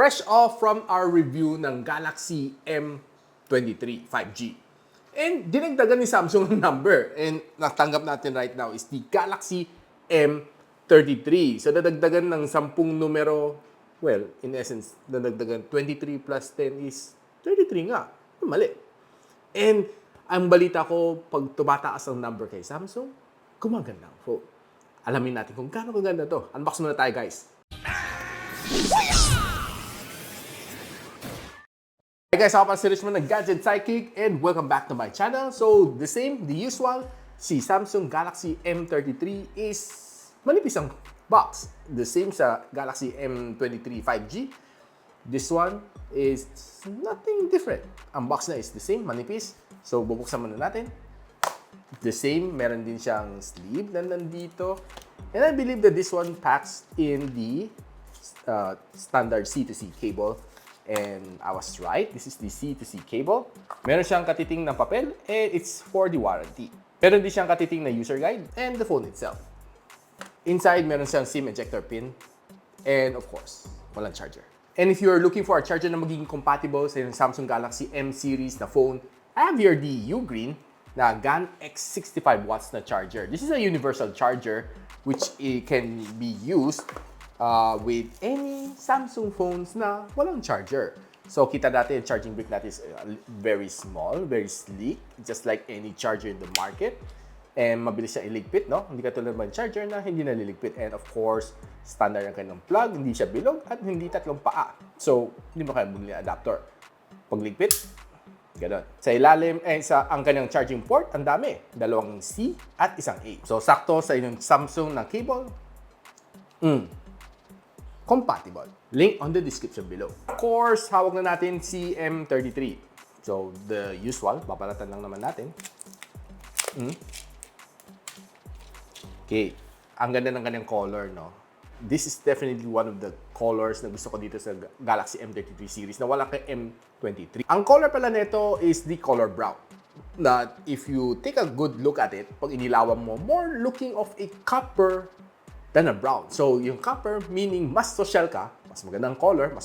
fresh off from our review ng Galaxy M23 5G. And dinagdagan ni Samsung ng number. And natanggap natin right now is the Galaxy M33. So dadagdagan ng 10 numero, well, in essence, dadagdagan 23 plus 10 is 33 nga. Mali. And ang balita ko, pag tumataas ang number kay Samsung, gumaganda ang phone. Alamin natin kung gaano kaganda to. Unbox muna tayo, guys. Hey guys, ako pa si Richmond ng Gadget Psychic and welcome back to my channel. So, the usual, si Samsung Galaxy M33 is manipis ang box. The same sa Galaxy M23 5G. This one is nothing different. Ang box na is the same, manipis. So, bubuksan muna natin. The same, meron din siyang sleeve na nandito. And I believe that this one packs in the standard C2C cable. And I was right, this is the C2C cable. Meron siyang katiting ng papel and it's for the warranty. Meron din siyang katiting na user guide and the phone itself. Inside, meron siyang SIM ejector pin and of course, walang charger. And if you're looking for a charger na magiging compatible sa Samsung Galaxy M series na phone, I have here the Ugreen na GAN X 65 watts na charger. This is a universal charger which can be used with any Samsung phones na walang charger. So, kita natin, yung charging brick natin is very small, very sleek, just like any charger in the market. And mabilis siya iligpit, no? Hindi katulad ng charger na hindi naliligpit. And of course, standard ang kanyang plug, hindi siya bilog, at hindi tatlong paa. So, hindi mo kaya bumili ng adapter. Pagligpit, gano'n. Sa ilalim, ang kanyang charging port, ang dami. 2 C at 1 A. So, sakto sa inyong Samsung na cable, compatible. Link on the description below. Of course, hawak na natin si M33. So, the usual, papalatan lang naman natin. Okay. Ang ganda ng kanyang color, no? This is definitely one of the colors na gusto ko dito sa Galaxy M33 series na wala kay M23. Ang color pala nito is the color brown. That if you take a good look at it, pag inilawan mo, more looking of a copper than a brown. So, yung copper, meaning mas social ka, mas magandang color,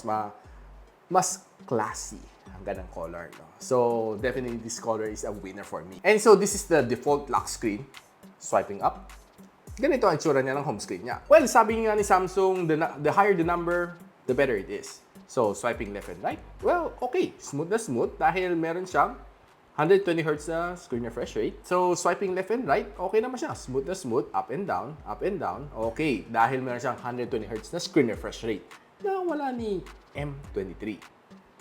mas classy ang gandang color. No? So, definitely this color is a winner for me. And so, this is the default lock screen. Swiping up. Ganito ang itsura niya ng home screen niya. Well, sabi nga ni Samsung, the higher the number, the better it is. So, swiping left and right. Well, okay. Smooth na smooth dahil meron siyang 120 Hz na screen refresh rate. So, swiping left and right, okay naman siya. Smooth na smooth, up and down, up and down. Okay, dahil meron siyang 120 Hz na screen refresh rate na wala ni M23.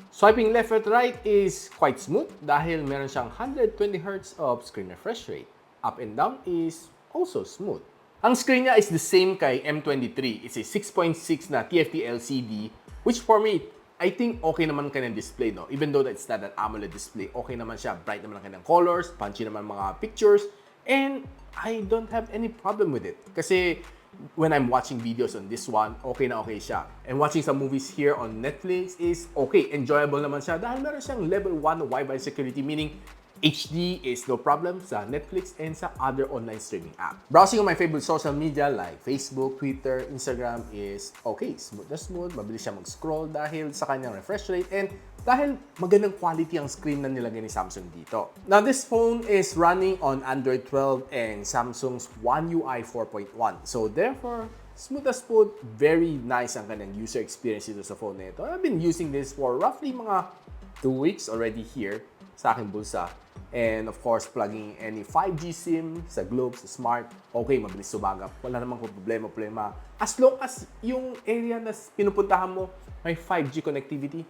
Swiping left and right is quite smooth dahil meron siyang 120 Hz of screen refresh rate. Up and down is also smooth. Ang screen niya is the same kay M23. It's a 6.6 na TFT LCD, which for me, I think okay naman kanyang display, no? Even though that it's not an AMOLED display, okay naman siya. Bright naman ang kanyang colors, punchy naman mga pictures, and I don't have any problem with it. Kasi when I'm watching videos on this one, okay na okay siya. And watching some movies here on Netflix is okay. Enjoyable naman siya dahil meron siyang level 1 Wi-Fi security, meaning HD is no problem sa Netflix and sa other online streaming app. Browsing on my favorite social media like Facebook, Twitter, Instagram is okay. Smooth na smooth, mabilis siya mag-scroll dahil sa kanyang refresh rate and dahil magandang quality ang screen na nilagay ni Samsung dito. Now, this phone is running on Android 12 and Samsung's One UI 4.1. So, therefore, smooth na smooth, very nice ang kanyang user experience dito sa phone na ito. I've been using this for roughly mga 2 weeks already here sa aking bulsa. And of course, plugging any 5G SIM sa Globe, sa Smart, okay, mabilis sumagap. Wala namang problema. As long as yung area na pinupuntahan mo may 5G connectivity,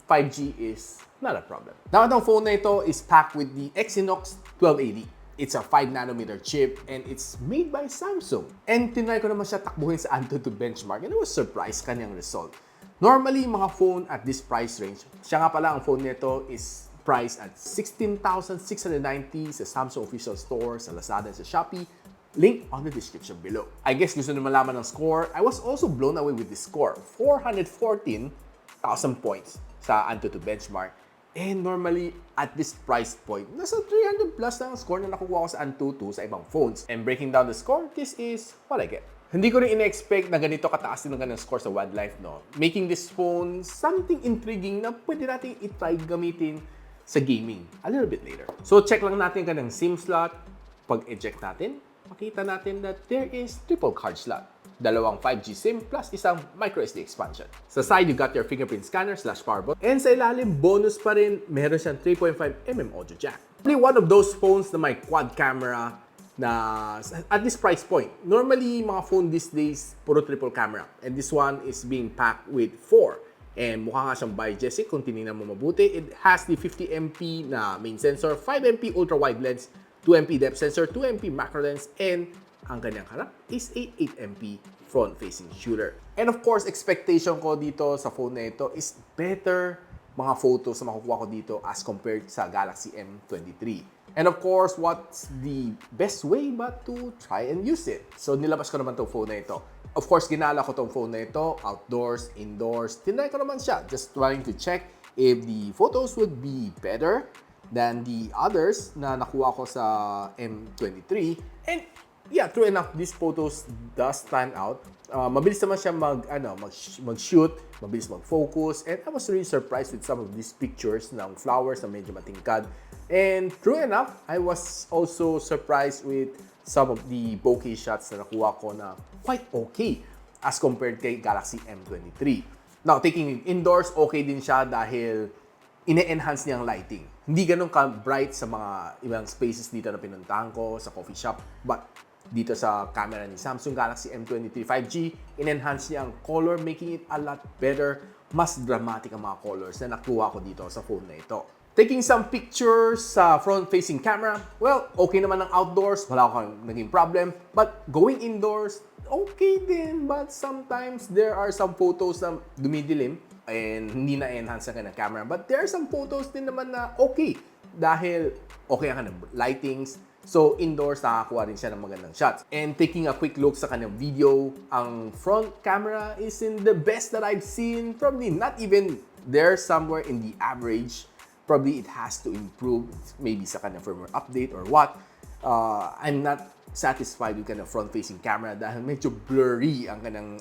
5G is not a problem. Now, itong phone na ito is packed with the Exynos 1280. It's a 5nm chip and it's made by Samsung. And tinry ko naman siya takbuhin sa AnTuTu benchmark and I was surprised kanyang result. Normally, mga phone at this price range, siya nga pala ang phone nito is priced at 16,690 sa Samsung official store, sa Lazada, sa Shopee. Link on the description below. I guess gusto nyo malaman ng score. I was also blown away with this score. 414,000 points sa AnTuTu benchmark. And normally, at this price point, nasa 300 plus na ang score na nakukuha ko sa AnTuTu sa ibang phones. And breaking down the score, this is what I get. Hindi ko rin ina-expect na ganito kataas din ang kanyang score sa wildlife, no? Making this phone something intriguing na pwede natin i-try gamitin sa gaming a little bit later. So, check lang natin ang kanyang SIM slot. Pag-eject natin, makita natin that there is triple card slot. Dalawang 5G SIM plus isang microSD expansion. Sa side, you got your fingerprint scanner / power button. And sa ilalim, bonus pa rin, meron siyang 3.5mm audio jack. Probably one of those phones na may quad camera na at this price point. Normally, mga phone these days, puro triple camera. And this one is being packed with 4. And mukha nga siyang bijestic kung tinignan mo mabuti. It has the 50MP na main sensor, 5MP ultra-wide lens, 2MP depth sensor, 2MP macro lens, and ang kanyang harap is a 8MP front-facing shooter. And of course, expectation ko dito sa phone na ito is better mga photos na makukuha ko dito as compared sa Galaxy M23. And of course, what's the best way but to try and use it? So, nilabas ko naman itong phone na ito. Of course, ginala ko itong phone na ito, outdoors, indoors. Tinry ko naman siya, just trying to check if the photos would be better than the others na nakuha ko sa M23. And yeah, true enough, these photos does stand out. Mabilis naman siya mag-shoot, mabilis mag-focus, and I was really surprised with some of these pictures ng flowers na medyo matingkad. And true enough, I was also surprised with some of the bokeh shots na nakuha ko na quite okay as compared kay Galaxy M23. Now, taking it indoors, okay din siya dahil ine-enhance niya ang lighting. Hindi ganun ka-bright sa mga ibang spaces dito na pinuntahan ko, sa coffee shop, but dito sa camera ni Samsung Galaxy M23 5G, in-enhance niya ang color, making it a lot better. Mas dramatic ang mga colors na nakuha ko dito sa phone na ito. Taking some pictures sa front-facing camera, well, okay naman ang outdoors, wala akong naging problem. But going indoors, okay din. But sometimes there are some photos na dumidilim and hindi na-enhance ang kanyang camera. But there are some photos din naman na okay dahil okay ang kanyang lightings. So, indoors, nakakuha rin siya ng magandang shots. And taking a quick look sa kanyang video, ang front camera is in the best that I've seen. Probably not even there, somewhere in the average. Probably it has to improve, maybe sa kanyang firmware update or what. I'm not satisfied with kanyang front-facing camera dahil medyo blurry ang kanyang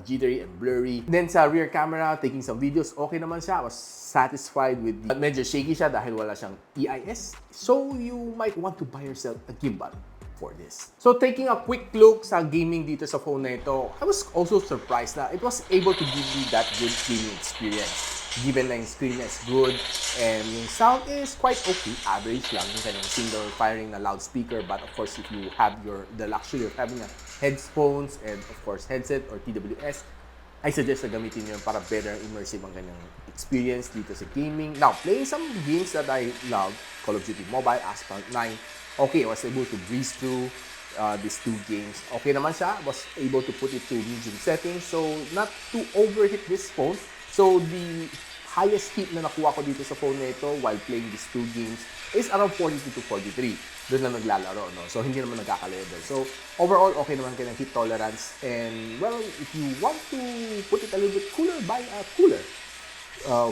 jittery and blurry. Then sa rear camera, taking some videos, okay naman siya. I was satisfied with the medyo shaky siya dahil wala siyang EIS. So you might want to buy yourself a gimbal for this. So taking a quick look sa gaming dito sa phone na ito, I was also surprised na it was able to give me that good gaming experience. Given na yung screen is good and yung sound is quite okay, average lang yung kanyang single firing na loudspeaker. But of course, if you have the luxury of having a headphones and of course headset or TWS, I suggest na gamitin yun para better immersive ang kanyang experience dito sa gaming. Now, playing some games that I love, Call of Duty Mobile, Asphalt 9, okay, I was able to breeze through these two games. Okay naman siya, I was able to put it to medium settings, so not to overheat this phone. So, the highest heat na nakuha ko dito sa phone na ito while playing these two games is around 42 to 43. Doon na naglalaro, no? So, hindi naman nagkaka-level. So, overall, okay naman kanyang heat tolerance. And, well, if you want to put it a little bit cooler, buy a cooler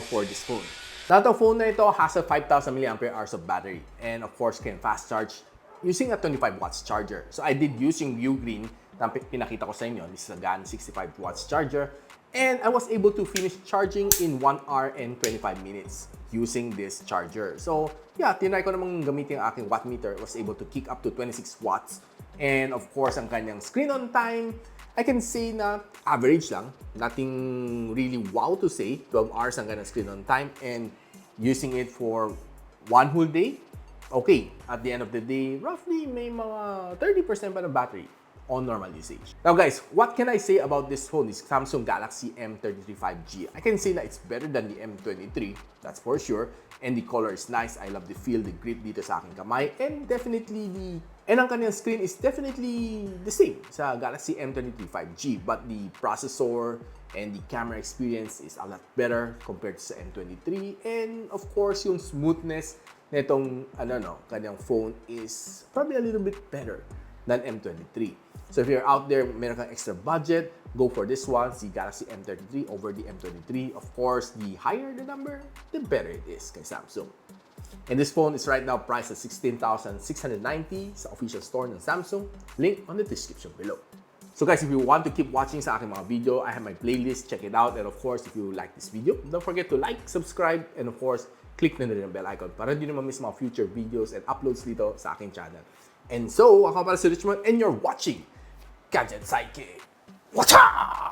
for this phone. Now, the phone na ito has a 5,000 mAh of battery. And, of course, can fast charge using a 25 watts charger. So, I did using Ugreen na pinakita ko sa inyo. This is a GAN 65 watts charger. And I was able to finish charging in 1 hour and 25 minutes using this charger. So, yeah, tinry ko namang gamitin ang aking watt meter. I was able to kick up to 26 watts. And of course, ang kanyang screen on time, I can say na average lang. Nothing really wow to say. 12 hours ang kanyang screen on time. And using it for one whole day, okay. At the end of the day, roughly may mga 30% pa ng battery on normal usage. Now guys, what can I say about this phone, this Samsung Galaxy M33 5G? I can say that it's better than the M23, that's for sure. And the color is nice. I love the feel, the grip dito sa aking kamay. And definitely ang kanyang screen is definitely the same sa Galaxy M23 5G. But the processor and the camera experience is a lot better compared to sa M23. And of course, yung smoothness nitong kanyang phone is probably a little bit better than M23. So if you're out there, meron kang extra budget, go for this one, the Galaxy M33 over the M23. Of course, the higher the number, the better it is kay Samsung. And this phone is right now priced at $16,690 sa official store ng Samsung. Link on the description below. So guys, if you want to keep watching sa aking mga video, I have my playlist. Check it out. And of course, if you like this video, don't forget to like, subscribe, and of course, click na rin ang bell icon para hindi naman miss mga future videos and uploads dito sa aking channel. And so, ako pala si Richmond and you're watching Gadget Sidekick. Watcha!